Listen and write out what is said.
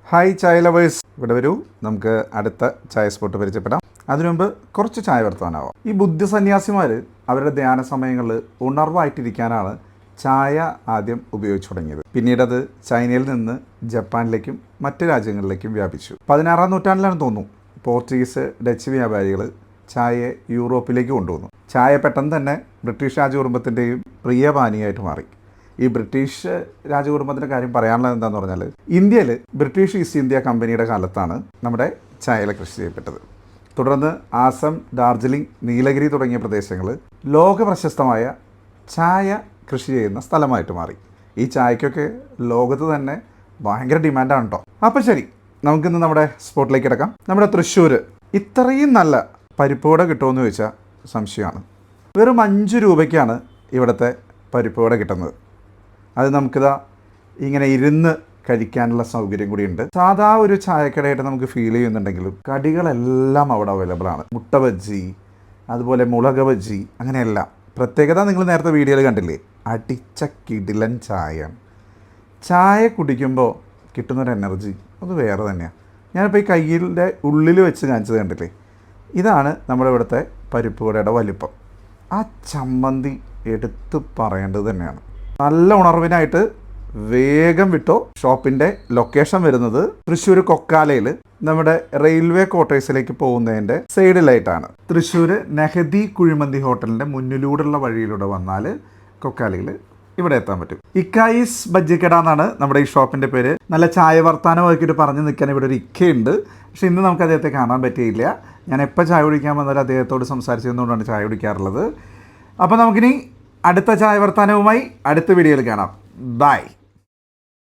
Hi ചായ lovers, ഇവിടെ വരൂ. നമുക്ക് അടുത്ത ചായ സ്പോട്ട് പരിചയപ്പെടാം. അതിനു മുമ്പ് കുറച്ച് ചായ വർത്തമാനാവാം. ഈ ബുദ്ധ സന്യാസിമാർ അവരുടെ ധ്യാന സമയങ്ങളിൽ ഉണർവായിട്ടിരിക്കാനാണ് ചായ ആദ്യം ഉപയോഗിച്ചു തുടങ്ങിയത്. പിന്നീട് അത് ചൈനയിൽ നിന്ന് ജപ്പാനിലേക്കും മറ്റ് രാജ്യങ്ങളിലേക്കും വ്യാപിച്ചു. 16-ാം നൂറ്റാണ്ടിലാണ് തോന്നുന്നു പോർച്ചുഗീസ് ഡച്ച് വ്യാപാരികൾ ചായയെ യൂറോപ്പിലേക്ക് കൊണ്ടുവന്നു. ചായ പെട്ടെന്ന് തന്നെ ബ്രിട്ടീഷ് രാജകുടുംബത്തിൻ്റെയും പ്രിയ പാനീയമായിട്ട് മാറി. ഈ ബ്രിട്ടീഷ് രാജകുടുംബത്തിൻ്റെ കാര്യം പറയാനുള്ളത് എന്താണെന്ന് പറഞ്ഞാൽ, ഇന്ത്യയിൽ ബ്രിട്ടീഷ് ഈസ്റ്റ് ഇന്ത്യ കമ്പനിയുടെ കാലത്താണ് നമ്മുടെ ചായയില കൃഷി ചെയ്യപ്പെട്ടത്. തുടർന്ന് ആസം, ഡാർജിലിംഗ്, നീലഗിരി തുടങ്ങിയ പ്രദേശങ്ങൾ ലോക പ്രശസ്തമായ ചായ കൃഷി ചെയ്യുന്ന സ്ഥലമായിട്ട് മാറി. ഈ ചായക്കൊക്കെ ലോകത്ത് തന്നെ ഭയങ്കര ഡിമാൻഡാണ് കേട്ടോ. അപ്പോൾ ശരി, നമുക്കിന്ന് നമ്മുടെ സ്പോട്ടിലേക്ക് കിടക്കാം. നമ്മുടെ തൃശ്ശൂർ ഇത്രയും നല്ല പരിപ്പുവട കിട്ടുമെന്ന് ചോദിച്ചാൽ സംശയമാണ്. വെറും 5 രൂപയ്ക്കാണ് ഇവിടുത്തെ പരിപ്പുവട കിട്ടുന്നത്. അത് നമുക്കിതാ ഇങ്ങനെ ഇരുന്ന് കഴിക്കാനുള്ള സൗകര്യം കൂടിയുണ്ട്. സാധാ ഒരു ചായക്കടയായിട്ട് നമുക്ക് ഫീൽ ചെയ്യുന്നുണ്ടെങ്കിലും കടികളെല്ലാം അവിടെ അവൈലബിൾ ആണ്. മുട്ട ബജ്ജി, അതുപോലെ മുളക് ബജ്ജി, അങ്ങനെയെല്ലാം. പ്രത്യേകത നിങ്ങൾ നേരത്തെ വീഡിയോയിൽ കണ്ടില്ലേ, അടിച്ച കിടിലൻ ചായയാണ്. ചായ കുടിക്കുമ്പോൾ കിട്ടുന്നൊരു എനർജി അത് വേറെ തന്നെയാണ്. ഞാനിപ്പോൾ ഈ കയ്യിൻ്റെ ഉള്ളിൽ വെച്ച് കാണിച്ചത് കണ്ടില്ലേ, ഇതാണ് നമ്മുടെ ഇവിടുത്തെ പരിപ്പുവടയുടെ വലിപ്പം. ആ ചമ്മന്തി എടുത്ത് പറയേണ്ടത് തന്നെയാണ്. നല്ല ഉണർവിനായിട്ട് വേഗം വിട്ടോ. ഷോപ്പിൻ്റെ ലൊക്കേഷൻ വരുന്നത് തൃശ്ശൂർ കൊക്കാലയിൽ നമ്മുടെ റെയിൽവേ ക്വാർട്ടേഴ്സിലേക്ക് പോകുന്നതിൻ്റെ സൈഡിലായിട്ടാണ്. തൃശ്ശൂർ നെഹദി കുഴിമന്തി ഹോട്ടലിൻ്റെ മുന്നിലൂടെയുള്ള വഴിയിലൂടെ വന്നാൽ കൊക്കാലയിൽ ഇവിടെ എത്താൻ പറ്റും. ഇക്കായിസ് ബജ്ജിക്കട എന്നാണ് നമ്മുടെ ഈ ഷോപ്പിൻ്റെ പേര്. നല്ല ചായ വർത്താനമാക്കിയിട്ട് പറഞ്ഞ് നിൽക്കാൻ ഇവിടെ ഒരു ഇക്കയുണ്ട്. പക്ഷേ ഇന്ന് നമുക്ക് അദ്ദേഹത്തെ കാണാൻ പറ്റിയില്ല. ഞാൻ എപ്പോൾ ചായ കുടിക്കാൻ വന്നാലും അദ്ദേഹത്തോട് സംസാരിച്ചതുകൊണ്ടാണ് ചായ കുടിക്കാറുള്ളത്. അപ്പോൾ നമുക്കിനി അടുത്ത ചായ വർത്താനവുമായി അടുത്ത വീഡിയോയിൽ കാണാം. ബൈ.